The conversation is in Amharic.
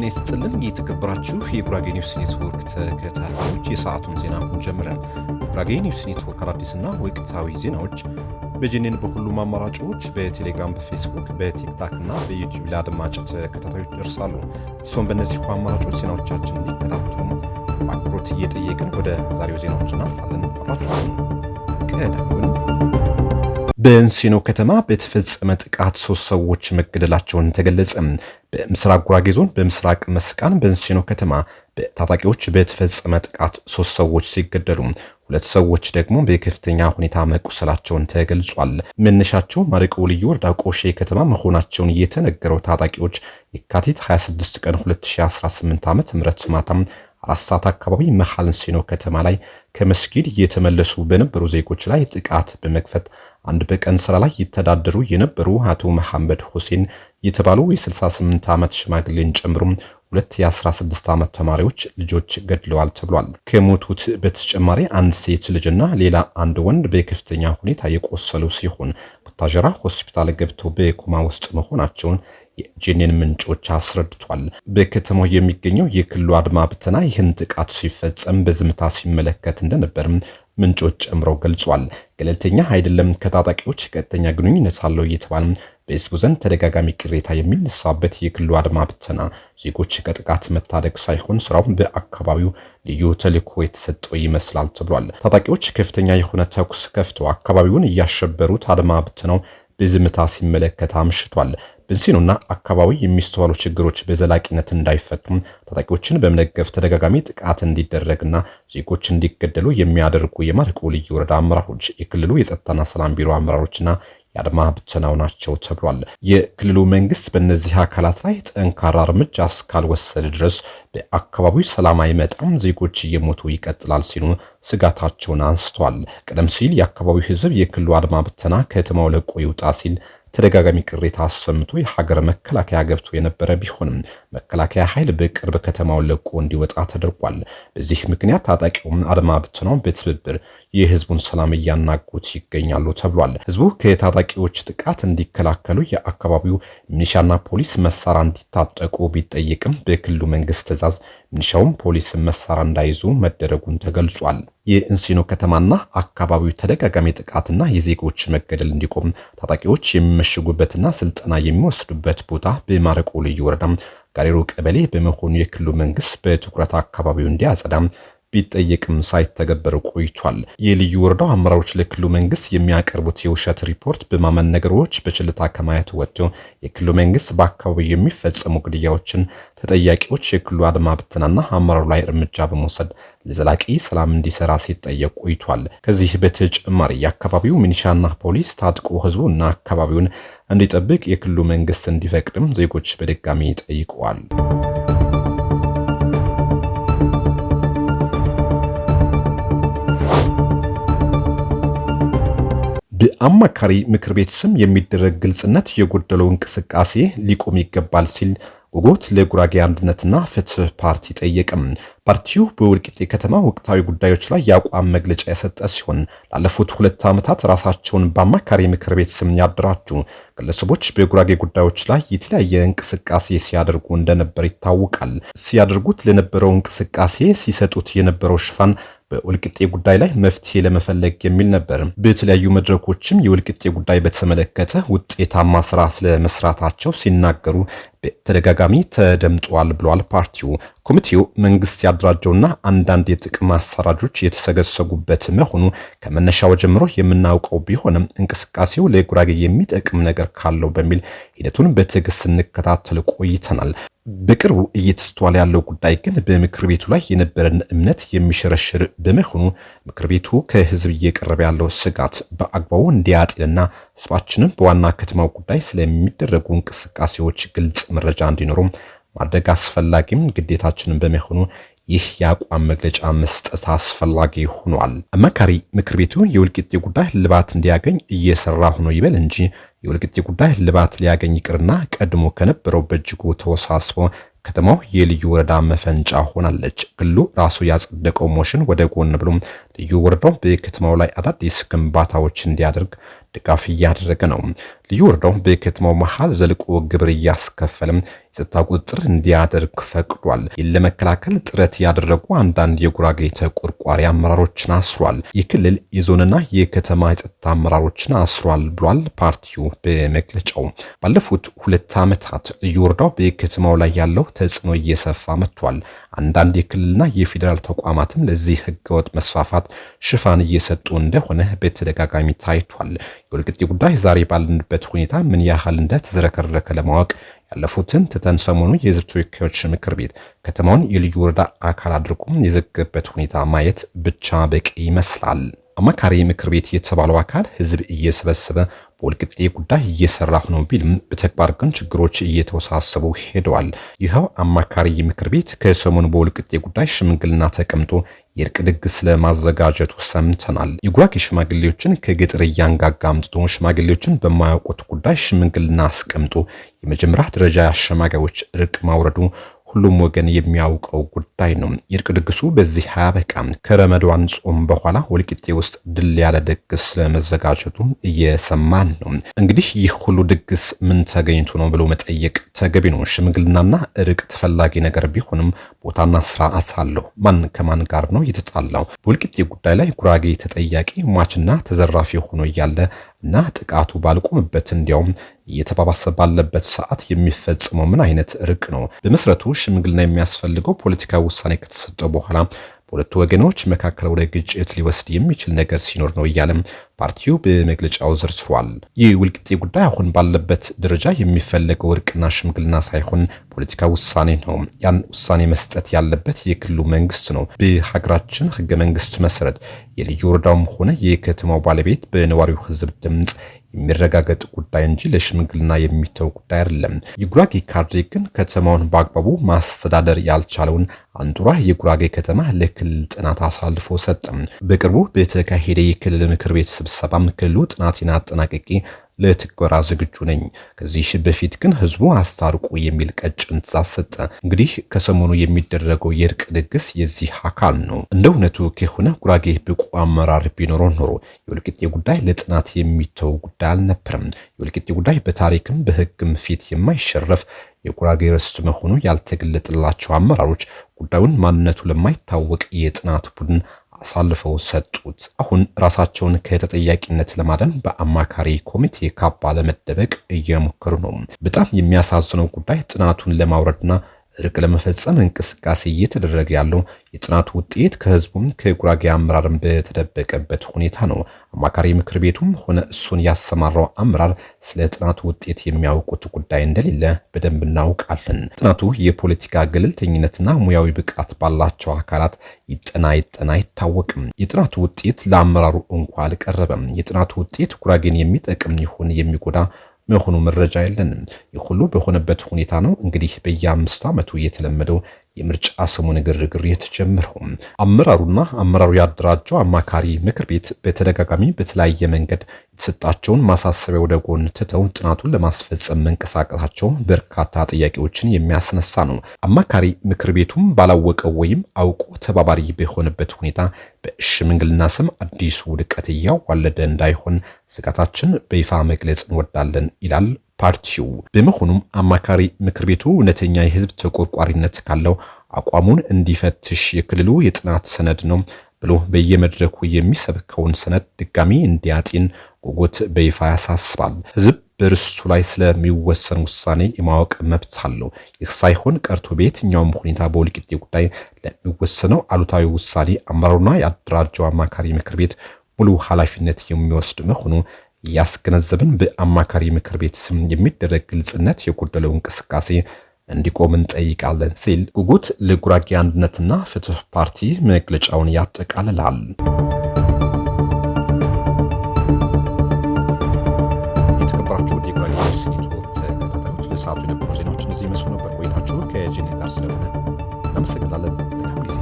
ጤና ይስጥልን የተከበራችሁ የጉራጌ ኒውስ ኔትወርክ ተከታታዮች የሰዓቱን ዜና አሁን ጀምረን። ጉራጌ ኒውስ ኔትወርክ አዳዲስና ወቅታዊ ዜናዎች በጂኔን በሁሉም አማራጮች በቴሌግራም፣ በፌስቡክ፣ በቲክታክ እና በዩቲዩብ ለአድማጭ ተከታታዮች ደርሳሉ። እሱም በእነዚህ አማራጮች ዜናዎቻችን እንዲከታተሉ በአክብሮት እየጠየቅን ወደ ዛሬው ዜናዎች እናልፋለን። አብራችሁን ቀዳሚውን በእንሲኖ ከተማ በተፈጸመ ጥቃት 3 ሰዎች መገደላቸውን ተገለጸ። በምስራቅ ጉራጌ ዞን በምስራቅ መስቃን በእንሲኖ ከተማ በታጣቂዎች በተፈጸመ ጥቃት 3 ሰዎች ሲገደሉ 2 ሰዎች ደግሞ በከፍተኛ ሁኔታ መቁሰላቸውን ተገልጿል። መነሻቸው ማረቆ ልዩ ወረዳ ቆሼ ከተማ መሆናቸውን የተነገረው ታጣቂዎች የካቲት 26 ቀን 2018 ዓ.ም ማታም 4 ሰዓት አካባቢ መሃል እንሲኖ ከተማ ላይ ከመስጊድ እየተመለሱ በነበሩ ዜጎች ላይ ጥቃት በመክፈት አንድ በቀን ስራ ላይ ይተዳደሩ የነበሩ አቶ መሐመድ ሁሴን የተባሉ የ68 ዓመት ሽማግሌን ጨምሮ 2 የ16 ዓመት ተማሪዎች ልጆች ገድለዋል ተብሏል። ከሞቱት በተጨማሪ አንድ ሴት ልጅና ሌላ አንድ ወንድ በከፍተኛ ሁኔታ የቆሰሉ ሲሆን ቡታጀራ ሆስፒታል ገብተው በኮማ ውስጥ መሆናቸውን የጂኔን ምንጮች አስረድቷል። በከተማው የሚገኘው የክልሉ አድማ ብተና ይህን ጥቃት ሲፈጸም በዝምታ ሲመለከት እንደነበርም ምንጮች ጨምረው ገልጿል። ገለልተኛ አይደለም፣ ከታጣቂዎች ቀጥተኛ ግንኙነት አለው እየተባለ በህዝቡ ዘንድ ተደጋጋሚ ቅሬታ የሚነሳበት የክልሉ አድማ ብተና ዜጎች ከጥቃት መታደግ ሳይሆን ስራው በአካባቢው ልዩ ተልዕኮ የተሰጠው ይመስላል ተብሏል። ታጣቂዎች ከፍተኛ የሆነ ተኩስ ከፍተው አካባቢውን እያሸበሩት አድማ ብተናው በዝምታ ሲመለከት አምሽቷል። በእንሲኖና አካባቢ የሚስተዋሉ ችግሮች በዘላቂነት እንዳይፈቱም ታጣቂዎችን በመደገፍ ተደጋጋሚ ጥቃት እንዲደረግና ዜጎች እንዲገደሉ የሚያደርጉ የማረቆ ልዩ ወረዳ አመራሮች፣ የክልሉ የጸጥታና ሰላም ቢሮ አመራሮችና የአድማ ብተናው ናቸው ተብሏል። የክልሉ መንግስት በእነዚህ አካላት ላይ ጠንካራ እርምጃ እስካልወሰደ ድረስ በአካባቢው ሰላም አይመጣም፣ ዜጎች እየሞቱ ይቀጥላል ሲሉ ስጋታቸውን አንስተዋል። ቀደም ሲል የአካባቢው ህዝብ የክልሉ አድማ ብተና ከተማው ለቆ ይውጣ ሲል ተደጋጋሚ ቅሬታ አሰምቶ የሀገር መከላከያ ገብቶ የነበረ ቢሆንም መከላከያ ኃይል በቅርብ ከተማውን ለቆ እንዲወጣ ተደርጓል። በዚህ ምክንያት ታጣቂውም አድማ ብተናው በትብብር የህዝቡን ሰላም እያናጉት ይገኛሉ ተብሏል። ህዝቡ ከታጣቂዎች ጥቃት እንዲከላከሉ የአካባቢው ሚኒሻና ፖሊስ መሳሪያ እንዲታጠቁ ቢጠይቅም በክልሉ መንግስት ትዕዛዝ ሚኒሻውም ፖሊስ መሳሪያ እንዳይዙ መደረጉን ተገልጿል። የእንሲኖ ከተማና አካባቢው ተደጋጋሚ ጥቃትና የዜጎች መገደል እንዲቆም ታጣቂዎች የሚመሽጉበትና ስልጠና የሚወስዱበት ቦታ በማረቆ ልዩ ወረዳ ጋሪሮ ቀበሌ በመሆኑ የክልሉ መንግስት በትኩረት አካባቢው እንዲያጸዳ ቢጠየቅም ሳይተገበር ቆይቷል። የልዩ ወረዳው አመራሮች ለክልሉ መንግስት የሚያቀርቡት የውሸት ሪፖርት በማመን ነገሮች በችልታ ከማየት ወጥቶ የክልሉ መንግስት በአካባቢው የሚፈጸሙ ግድያዎችን ተጠያቂዎች የክልሉ አድማ ብተናና አመራሩ ላይ እርምጃ በመውሰድ ለዘላቂ ሰላም እንዲሰራ ሲጠየቅ ቆይቷል። ከዚህ በተጨማሪ የአካባቢው ሚኒሻና ፖሊስ ታጥቆ ህዝቡና አካባቢውን እንዲጠብቅ የክልሉ መንግስት እንዲፈቅድም ዜጎች በድጋሚ ጠይቀዋል። በአማካሪ ምክር ቤት ስም የሚደረግ ግልጽነት የጎደለው እንቅስቃሴ ሊቆም ይገባል ሲል ጉጉት ለጉራጌ አንድነትና ፍትህ ፓርቲ ጠየቀም። ፓርቲው በወልቂጤ ከተማ ወቅታዊ ጉዳዮች ላይ የአቋም መግለጫ የሰጠ ሲሆን ላለፉት 2 ዓመታት ራሳቸውን በአማካሪ ምክር ቤት ስም ያደራጁ ግለሰቦች በጉራጌ ጉዳዮች ላይ የተለያየ እንቅስቃሴ ሲያደርጉ እንደነበር ይታወቃል። ሲያደርጉት ለነበረው እንቅስቃሴ ሲሰጡት የነበረው ሽፋን በወልቂጤ ጉዳይ ላይ መፍትሄ ለመፈለግ የሚል ነበር። በተለያዩ መድረኮችም የወልቂጤ ጉዳይ በተመለከተ ውጤታማ ስራ ስለመስራታቸው ሲናገሩ በተደጋጋሚ ተደምጧል ብሏል ፓርቲው። ኮሚቴው መንግስት ያደራጀውና አንዳንድ የጥቅም አሰራጆች የተሰገሰጉበት መሆኑ ከመነሻው ጀምሮ የምናውቀው ቢሆንም እንቅስቃሴው ለጉራጌ የሚጠቅም ነገር ካለው በሚል ሂደቱን በትዕግስት እንከታተል ቆይተናል። በቅርቡ እየተስተዋለ ያለው ጉዳይ ግን በምክር ቤቱ ላይ የነበረን እምነት የሚሸረሽር በመሆኑ ምክር ቤቱ ከህዝብ እየቀረበ ያለው ስጋት በአግባቡ እንዲያጤንና ህዝባችንን በዋና ከተማው ጉዳይ ስለሚደረጉ እንቅስቃሴዎች ግልጽ መረጃ እንዲኖረው ማድረግ አስፈላጊም ግዴታችንን በመሆኑ ይህ የአቋም መግለጫ መስጠት አስፈላጊ ሆኗል። አማካሪ ምክር ቤቱ የወልቂጤ ጉዳይ ልባት እንዲያገኝ እየሰራ ሆኖ ይበል እንጂ የወልቂጤ ጉዳይ ልባት ሊያገኝ ይቅርና ቀድሞ ከነበረው በእጅጉ ተወሳስቦ ከተማው የልዩ ወረዳ መፈንጫ ሆናለች። ክልሉ ራሱ ያጸደቀው ሞሽን ወደ ጎን ብሎም ልዩ ወረዳው በከተማው ላይ አዳዲስ ግንባታዎች እንዲያደርግ ድጋፍ እያደረገ ነው። ልዩ ወረዳው በከተማው መሃል ዘልቆ ግብር እያስከፈለም የጸጥታ ቁጥጥር እንዲያደርግ ፈቅዷል። ይህን ለመከላከል ጥረት ያደረጉ አንዳንድ የጉራጌ ተቆርቋሪ አመራሮችን አስሯል። የክልል የዞንና የከተማ የጸጥታ አመራሮችን አስሯል ብሏል ፓርቲው በመግለጫው። ባለፉት 2 ዓመታት ልዩ ወረዳው በከተማው ላይ ያለው ተጽዕኖ እየሰፋ መጥቷል። አንዳንድ የክልልና የፌዴራል ተቋማትም ለዚህ ህገወጥ መስፋፋት ሽፋን እየሰጡ እንደሆነ በተደጋጋሚ ታይቷል። የወልቂጤ ጉዳይ ዛሬ ባለንበት ሁኔታ ምን ያህል እንደተዝረከረከ ለማወቅ ያለፉትን ትተን ሰሞኑ የህዝብ ተወካዮች ምክር ቤት ከተማውን የልዩ ወረዳ አካል አድርጎ የዘገበት ሁኔታ ማየት ብቻ በቂ ይመስላል። አማካሪ ምክር ቤት የተባለው አካል ህዝብ እየሰበሰበ በወልቂጤ ጉዳይ እየሰራሁ ነው ቢልም በተግባር ግን ችግሮች እየተወሳሰቡ ሄደዋል። ይኸው አማካሪ ምክር ቤት ከሰሞኑ በወልቂጤ ጉዳይ ሽምግልና ተቀምጦ የእርቅ ድግስ ለማዘጋጀቱ ሰምተናል። የጉራጌ ሽማግሌዎችን ከገጠር እያንጋጋ አምጥቶ ሽማግሌዎችን በማያውቁት ጉዳይ ሽምግልና አስቀምጦ የመጀመሪያ ደረጃ አሸማጋዮች እርቅ ማውረዱ ሁሉም ወገን የሚያውቀው ጉዳይ ነው። የእርቅ ድግሱ በዚህ አያበቃም። ከረመዷን ጾም በኋላ ወልቂጤ ውስጥ ድል ያለ ድግስ ለመዘጋጀቱ እየሰማን ነው። እንግዲህ ይህ ሁሉ ድግስ ምን ተገኝቶ ነው ብሎ መጠየቅ ተገቢ ነው። ሽምግልናና እርቅ ተፈላጊ ነገር ቢሆንም ቦታና ስርዓት አለው። ማን ከማን ጋር ነው የተጣላው? በወልቂጤ ጉዳይ ላይ ጉራጌ ተጠያቂ ሟችና ተዘራፊ ሆኖ እያለ እና ጥቃቱ ባልቆምበት እንዲያውም እየተባባሰ ባለበት ሰዓት የሚፈጽመው ምን አይነት እርቅ ነው? በመሰረቱ ሽምግልና የሚያስፈልገው ፖለቲካዊ ውሳኔ ከተሰጠው በኋላ በሁለቱ ወገኖች መካከል ወደ ግጭት ሊወስድ የሚችል ነገር ሲኖር ነው እያለም ፓርቲው በመግለጫው ዘርዝሯል። ይህ ወልቂጤ ጉዳይ አሁን ባለበት ደረጃ የሚፈለገው እርቅና ሽምግልና ሳይሆን ፖለቲካ ውሳኔ ነው። ያን ውሳኔ መስጠት ያለበት የክልሉ መንግስት ነው። በሀገራችን ህገ መንግስት መሰረት የልዩ ወረዳውም ሆነ የከተማው ባለቤት በነዋሪው ህዝብ ድምጽ የሚረጋገጥ ጉዳይ እንጂ ለሽምግልና የሚተው ጉዳይ አይደለም። የጉራጌ ካድሬ ግን ከተማውን በአግባቡ ማስተዳደር ያልቻለውን አንጡራ የጉራጌ ከተማ ለክልል ጥናት አሳልፎ ሰጠ። በቅርቡ በተካሄደ የክልል ምክር ቤት ስብሰባም ክልሉ ጥናቴን አጠናቅቄ ለትግበራ ዝግጁ ነኝ፣ ከዚህ በፊት ግን ህዝቡ አስታርቁ የሚል ቀጭን ትዕዛዝ ሰጠ። እንግዲህ ከሰሞኑ የሚደረገው የእርቅ ድግስ የዚህ አካል ነው። እንደ እውነቱ ከሆነ ጉራጌ ብቁ አመራር ቢኖረው ኖሮ የወልቂጤ ጉዳይ ለጥናት የሚተው ጉዳይ አልነበረም። የወልቂጤ ጉዳይ በታሪክም በህግም ፊት የማይሸረፍ የጉራጌ ርስት መሆኑ ያልተገለጠላቸው አመራሮች ጉዳዩን ማንነቱ ለማይታወቅ የጥናት ቡድን አሳልፈው ሰጡት። አሁን ራሳቸውን ከተጠያቂነት ለማዳን በአማካሪ ኮሚቴ ካባ ለመደበቅ እየሞከሩ ነው። በጣም የሚያሳዝነው ጉዳይ ጥናቱን ለማውረድና እርቅ ለመፈጸም እንቅስቃሴ እየተደረገ ያለው የጥናቱ ውጤት ከህዝቡም ከጉራጌ አመራርም በተደበቀበት ሁኔታ ነው። አማካሪ ምክር ቤቱም ሆነ እሱን ያሰማራው አመራር ስለ ጥናቱ ውጤት የሚያውቁት ጉዳይ እንደሌለ በደንብ እናውቃለን። ጥናቱ የፖለቲካ ገለልተኝነትና ሙያዊ ብቃት ባላቸው አካላት ይጠና አይታወቅም። የጥናቱ ውጤት ለአመራሩ እንኳ አልቀረበም። የጥናቱ ውጤት ጉራጌን የሚጠቅም ይሁን የሚጎዳ መሆኑ መረጃ የለንም። ይህ ሁሉ በሆነበት ሁኔታ ነው እንግዲህ በየ5 ዓመቱ የተለመደው የምርጫ ሰሞን ግርግር የተጀመረው። አመራሩ ያደራጀው አማካሪ ምክር ቤት በተደጋጋሚ በተለያየ መንገድ የተሰጣቸውን ማሳሰቢያ ወደ ጎን ትተው ጥናቱን ለማስፈጸም መንቀሳቀሳቸው በርካታ ጥያቄዎችን የሚያስነሳ ነው። አማካሪ ምክር ቤቱም ባላወቀው ወይም አውቆ ተባባሪ በሆነበት ሁኔታ በሽምግልና ስም አዲስ ውድቀት እያዋለደ እንዳይሆን ስጋታችን በይፋ መግለጽ እንወዳለን ይላል ፓርቲው። በመሆኑም አማካሪ ምክር ቤቱ እውነተኛ የህዝብ ተቆርቋሪነት ካለው አቋሙን እንዲፈትሽ የክልሉ የጥናት ሰነድ ነው ብሎ በየመድረኩ የሚሰብከውን ሰነድ ድጋሚ እንዲያጤን ጉጉት በይፋ ያሳስባል። ህዝብ በርስቱ ላይ ስለሚወሰን ውሳኔ የማወቅ መብት አለው። ይህ ሳይሆን ቀርቶ በየትኛውም ሁኔታ በወልቂጤ ጉዳይ ለሚወሰነው አሉታዊ ውሳኔ አመራሩና ያደራጀው አማካሪ ምክር ቤት ሙሉ ኃላፊነት የሚወስድ መሆኑ ያስገነዘብን በአማካሪ ምክር ቤት ስም የሚደረግ ግልጽነት የጎደለው እንቅስቃሴ እንዲቆም እንጠይቃለን ሲል ጉጉት ለጉራጌ አንድነትና ፍትህ ፓርቲ መግለጫውን ያጠቃልላል። የተከበራችሁ የጉራጌ ኒውስ ኔትወርክ ተከታታዮች ለሰዓቱ የነበሩ ዜናዎች እነዚህ መስሉ ነበር። ቆይታችሁ ከጄኔ ጋር ስለሆነ እናመሰግናለን። መልካም ጊዜ